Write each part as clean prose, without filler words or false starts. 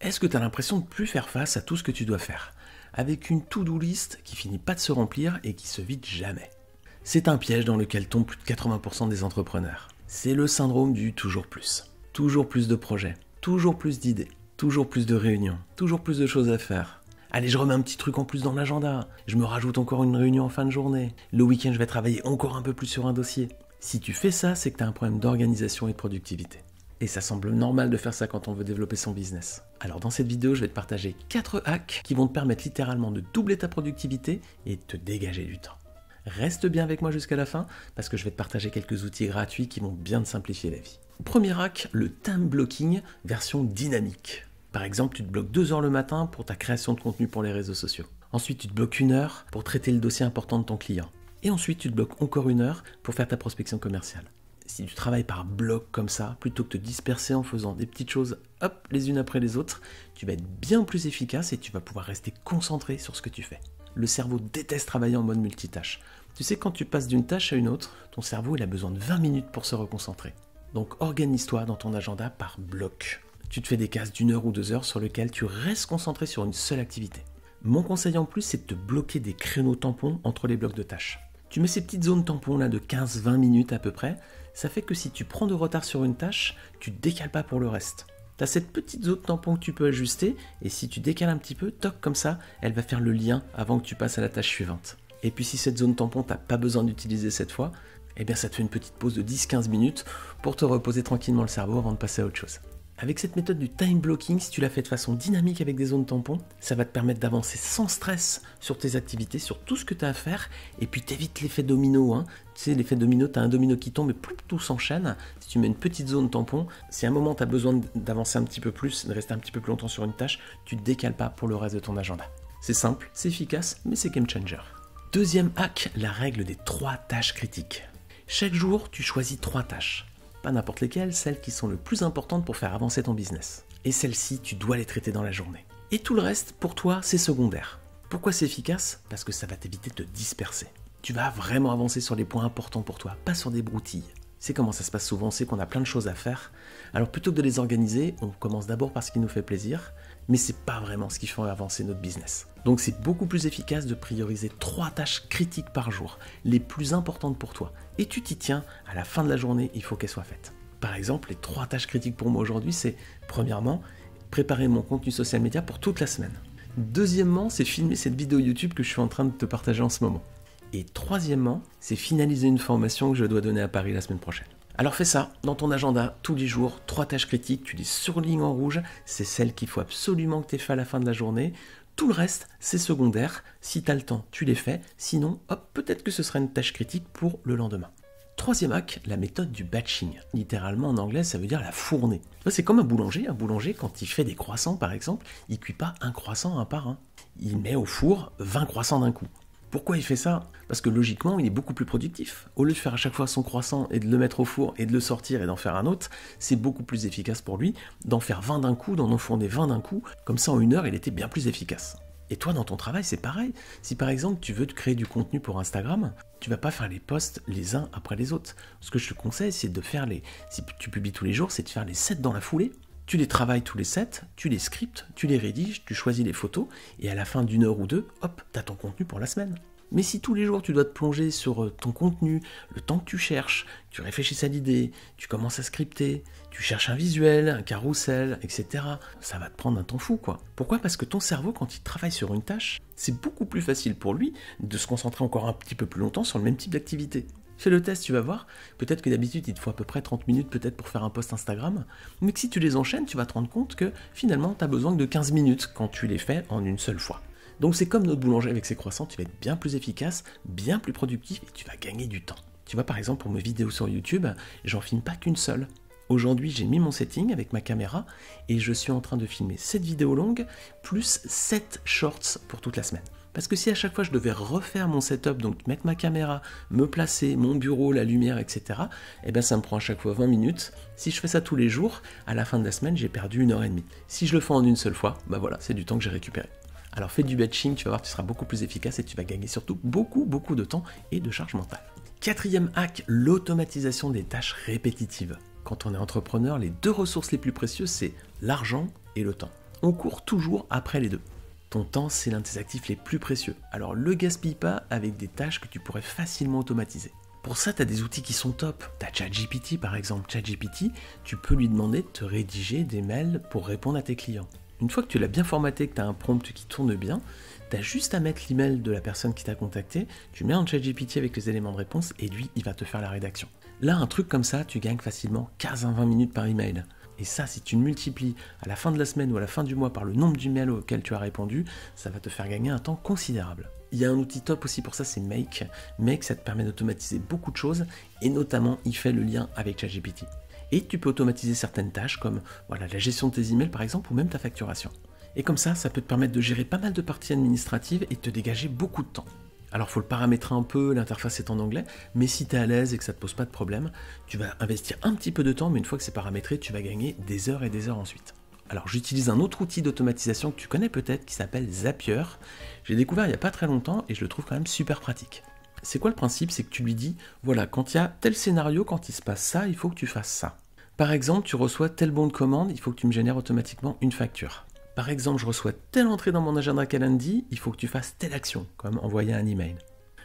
Est-ce que tu as l'impression de plus faire face à tout ce que tu dois faire, avec une to-do list qui finit pas de se remplir et qui se vide jamais? C'est un piège dans lequel tombent plus de 80% des entrepreneurs. C'est le syndrome du toujours plus. Toujours plus de projets, toujours plus d'idées, toujours plus de réunions, toujours plus de choses à faire. Allez, je remets un petit truc en plus dans l'agenda, je me rajoute encore une réunion en fin de journée, le week-end je vais travailler encore un peu plus sur un dossier. Si tu fais ça, c'est que tu as un problème d'organisation et de productivité. Et ça semble normal de faire ça quand on veut développer son business. Alors dans cette vidéo, je vais te partager 4 hacks qui vont te permettre littéralement de doubler ta productivité et de te dégager du temps. Reste bien avec moi jusqu'à la fin parce que je vais te partager quelques outils gratuits qui vont bien te simplifier la vie. Premier hack, le time blocking version dynamique. Par exemple, tu te bloques 2 heures le matin pour ta création de contenu pour les réseaux sociaux. Ensuite, tu te bloques 1 heure pour traiter le dossier important de ton client. Et ensuite, tu te bloques encore 1 heure pour faire ta prospection commerciale. Si tu travailles par bloc comme ça, plutôt que de te disperser en faisant des petites choses, hop, les unes après les autres, tu vas être bien plus efficace et tu vas pouvoir rester concentré sur ce que tu fais. Le cerveau déteste travailler en mode multitâche. Tu sais, quand tu passes d'une tâche à une autre, ton cerveau il a besoin de 20 minutes pour se reconcentrer. Donc organise-toi dans ton agenda par bloc. Tu te fais des cases d'1 heure ou 2 heures sur lesquelles tu restes concentré sur une seule activité. Mon conseil en plus, c'est de te bloquer des créneaux tampons entre les blocs de tâches. Tu mets ces petites zones tampons là de 15-20 minutes à peu près, ça fait que si tu prends de retard sur une tâche, tu ne décales pas pour le reste. Tu as cette petite zone tampon que tu peux ajuster, et si tu décales un petit peu, toc comme ça, elle va faire le lien avant que tu passes à la tâche suivante. Et puis si cette zone tampon, tu n'as pas besoin d'utiliser cette fois, eh bien ça te fait une petite pause de 10-15 minutes pour te reposer tranquillement le cerveau avant de passer à autre chose. Avec cette méthode du time blocking, si tu la fais de façon dynamique avec des zones tampons, ça va te permettre d'avancer sans stress sur tes activités, sur tout ce que tu as à faire, et puis t'évites l'effet domino. Tu sais, l'effet domino, tu as un domino qui tombe et plus tout s'enchaîne. Si tu mets une petite zone tampon, si à un moment tu as besoin d'avancer un petit peu plus, de rester un petit peu plus longtemps sur une tâche, tu ne te décales pas pour le reste de ton agenda. C'est simple, c'est efficace, mais c'est game changer. Deuxième hack, la règle des 3 tâches critiques. Chaque jour, tu choisis 3 tâches. Pas n'importe lesquelles, celles qui sont le plus importantes pour faire avancer ton business. Et celles-ci, tu dois les traiter dans la journée. Et tout le reste, pour toi, c'est secondaire. Pourquoi c'est efficace? Parce que ça va t'éviter de te disperser. Tu vas vraiment avancer sur les points importants pour toi, pas sur des broutilles. C'est comment ça se passe souvent, c'est qu'on a plein de choses à faire. Alors plutôt que de les organiser, on commence d'abord par ce qui nous fait plaisir, mais c'est pas vraiment ce qui fait avancer notre business. Donc c'est beaucoup plus efficace de prioriser 3 tâches critiques par jour, les plus importantes pour toi. Et tu t'y tiens, à la fin de la journée, il faut qu'elles soient faites. Par exemple, les 3 tâches critiques pour moi aujourd'hui, c'est premièrement, préparer mon contenu social media pour toute la semaine. Deuxièmement, c'est filmer cette vidéo YouTube que je suis en train de te partager en ce moment. Et troisièmement, c'est finaliser une formation que je dois donner à Paris la semaine prochaine. Alors fais ça dans ton agenda tous les jours, 3 tâches critiques, tu les surlignes en rouge, c'est celles qu'il faut absolument que tu aies fait à la fin de la journée. Tout le reste, c'est secondaire, si tu as le temps, tu les fais, sinon, hop, peut-être que ce sera une tâche critique pour le lendemain. Troisième hack, la méthode du batching. Littéralement en anglais, ça veut dire la fournée. C'est comme un boulanger quand il fait des croissants par exemple, il cuit pas un croissant un par un. Il met au four 20 croissants d'un coup. Pourquoi il fait ça? Parce que logiquement, il est beaucoup plus productif. Au lieu de faire à chaque fois son croissant et de le mettre au four et de le sortir et d'en faire un autre, c'est beaucoup plus efficace pour lui d'en faire 20 d'un coup, d'en enfourner 20 d'un coup. Comme ça, en 1 heure, il était bien plus efficace. Et toi, dans ton travail, c'est pareil. Si par exemple, tu veux te créer du contenu pour Instagram, tu vas pas faire les posts les uns après les autres. Ce que je te conseille, c'est de faire si tu publies tous les jours, c'est de faire les 7 dans la foulée. Tu les travailles tous les 7, tu les scriptes, tu les rédiges, tu choisis les photos, et à la fin d'1 heure ou 2, hop, t'as ton contenu pour la semaine. Mais si tous les jours tu dois te plonger sur ton contenu, le temps que tu cherches, tu réfléchis à l'idée, tu commences à scripter, tu cherches un visuel, un carrousel, etc., ça va te prendre un temps fou, quoi. Pourquoi? Parce que ton cerveau, quand il travaille sur une tâche, c'est beaucoup plus facile pour lui de se concentrer encore un petit peu plus longtemps sur le même type d'activité. Fais le test, tu vas voir. Peut-être que d'habitude, il te faut à peu près 30 minutes peut-être pour faire un post Instagram, mais que si tu les enchaînes, tu vas te rendre compte que finalement, tu as besoin que de 15 minutes quand tu les fais en une seule fois. Donc c'est comme notre boulanger avec ses croissants, tu vas être bien plus efficace, bien plus productif et tu vas gagner du temps. Tu vois, par exemple, pour mes vidéos sur YouTube, j'en filme pas qu'une seule. Aujourd'hui, j'ai mis mon setting avec ma caméra et je suis en train de filmer 7 vidéos longues plus 7 shorts pour toute la semaine. Parce que si à chaque fois je devais refaire mon setup, donc mettre ma caméra, me placer, mon bureau, la lumière, etc., eh bien ça me prend à chaque fois 20 minutes. Si je fais ça tous les jours, à la fin de la semaine, j'ai perdu 1h30. Si je le fais en une seule fois, bah voilà, c'est du temps que j'ai récupéré. Alors fais du batching, tu vas voir, tu seras beaucoup plus efficace et tu vas gagner surtout beaucoup de temps et de charge mentale. 4e hack, l'automatisation des tâches répétitives. Quand on est entrepreneur, les 2 ressources les plus précieuses, c'est l'argent et le temps. On court toujours après les deux. Ton temps, c'est l'un de tes actifs les plus précieux. Alors le gaspille pas avec des tâches que tu pourrais facilement automatiser. Pour ça, tu as des outils qui sont top. Tu as ChatGPT par exemple. ChatGPT, tu peux lui demander de te rédiger des mails pour répondre à tes clients. Une fois que tu l'as bien formaté, que tu as un prompt qui tourne bien, tu as juste à mettre l'email de la personne qui t'a contacté, tu mets en ChatGPT avec les éléments de réponse et lui, il va te faire la rédaction. Là, un truc comme ça, tu gagnes facilement 15 à 20 minutes par email. Et ça, si tu le multiplies à la fin de la semaine ou à la fin du mois par le nombre d'emails auxquels tu as répondu, ça va te faire gagner un temps considérable. Il y a un outil top aussi pour ça, c'est Make. Make, ça te permet d'automatiser beaucoup de choses et notamment, il fait le lien avec ChatGPT. Et tu peux automatiser certaines tâches comme la gestion de tes emails par exemple ou même ta facturation. Et comme ça peut te permettre de gérer pas mal de parties administratives et de te dégager beaucoup de temps. Alors il faut le paramétrer un peu, l'interface est en anglais, mais si tu es à l'aise et que ça ne te pose pas de problème, tu vas investir un petit peu de temps, mais une fois que c'est paramétré, tu vas gagner des heures et des heures ensuite. Alors j'utilise un autre outil d'automatisation que tu connais peut-être qui s'appelle Zapier. J'ai découvert il n'y a pas très longtemps et je le trouve quand même super pratique. C'est quoi le principe? C'est que tu lui dis, voilà, quand il y a tel scénario, quand il se passe ça, il faut que tu fasses ça. Par exemple, tu reçois tel bon de commande, il faut que tu me génères automatiquement une facture. Par exemple, je reçois telle entrée dans mon agenda Calendly, il faut que tu fasses telle action, comme envoyer un email.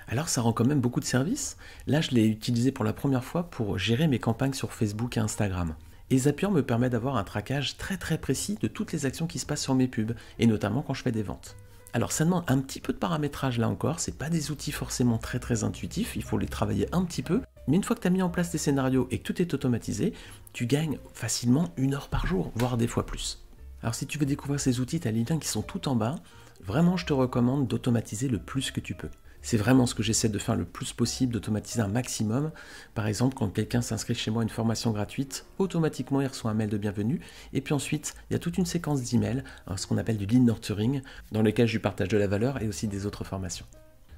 Alors ça rend quand même beaucoup de services. Là, je l'ai utilisé pour la première fois pour gérer mes campagnes sur Facebook et Instagram. Et Zapier me permet d'avoir un traquage très très précis de toutes les actions qui se passent sur mes pubs, et notamment quand je fais des ventes. Alors ça demande un petit peu de paramétrage là encore, c'est pas des outils forcément très très intuitifs, il faut les travailler un petit peu, mais une fois que tu as mis en place tes scénarios et que tout est automatisé, tu gagnes facilement 1 heure par jour, voire des fois plus. Alors si tu veux découvrir ces outils, tu as les liens qui sont tout en bas, vraiment je te recommande d'automatiser le plus que tu peux. C'est vraiment ce que j'essaie de faire le plus possible, d'automatiser un maximum. Par exemple, quand quelqu'un s'inscrit chez moi à une formation gratuite, automatiquement il reçoit un mail de bienvenue. Et puis ensuite, il y a toute une séquence d'emails, ce qu'on appelle du lead nurturing, dans lequel je lui partage de la valeur et aussi des autres formations.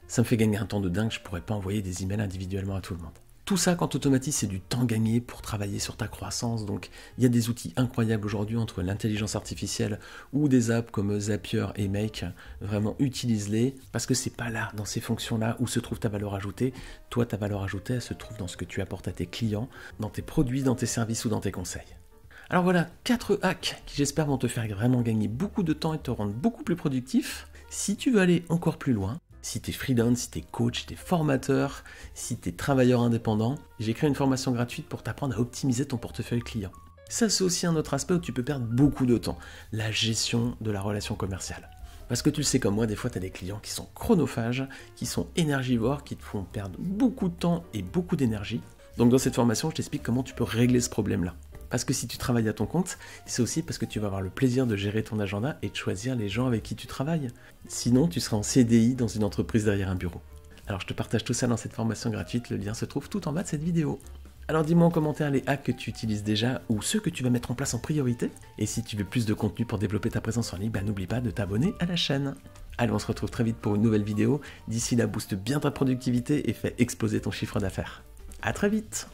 Ça me fait gagner un temps de dingue, je ne pourrais pas envoyer des emails individuellement à tout le monde. Tout ça, quand tu automatises, c'est du temps gagné pour travailler sur ta croissance. Donc, il y a des outils incroyables aujourd'hui entre l'intelligence artificielle ou des apps comme Zapier et Make. Vraiment, utilise-les parce que c'est pas là, dans ces fonctions-là, où se trouve ta valeur ajoutée. Toi, ta valeur ajoutée, elle se trouve dans ce que tu apportes à tes clients, dans tes produits, dans tes services ou dans tes conseils. Alors voilà, 4 hacks qui j'espère vont te faire vraiment gagner beaucoup de temps et te rendre beaucoup plus productif. Si tu veux aller encore plus loin, si tu es freelance, si tu es coach, si tu es formateur, si tu es travailleur indépendant, j'ai créé une formation gratuite pour t'apprendre à optimiser ton portefeuille client. Ça, c'est aussi un autre aspect où tu peux perdre beaucoup de temps, la gestion de la relation commerciale. Parce que tu le sais comme moi, des fois tu as des clients qui sont chronophages, qui sont énergivores, qui te font perdre beaucoup de temps et beaucoup d'énergie. Donc dans cette formation, je t'explique comment tu peux régler ce problème-là. Parce que si tu travailles à ton compte, c'est aussi parce que tu vas avoir le plaisir de gérer ton agenda et de choisir les gens avec qui tu travailles. Sinon, tu seras en CDI dans une entreprise derrière un bureau. Alors je te partage tout ça dans cette formation gratuite, le lien se trouve tout en bas de cette vidéo. Alors dis-moi en commentaire les hacks que tu utilises déjà ou ceux que tu vas mettre en place en priorité. Et si tu veux plus de contenu pour développer ta présence en ligne, n'oublie pas de t'abonner à la chaîne. Allez, on se retrouve très vite pour une nouvelle vidéo. D'ici là, booste bien ta productivité et fais exploser ton chiffre d'affaires. À très vite!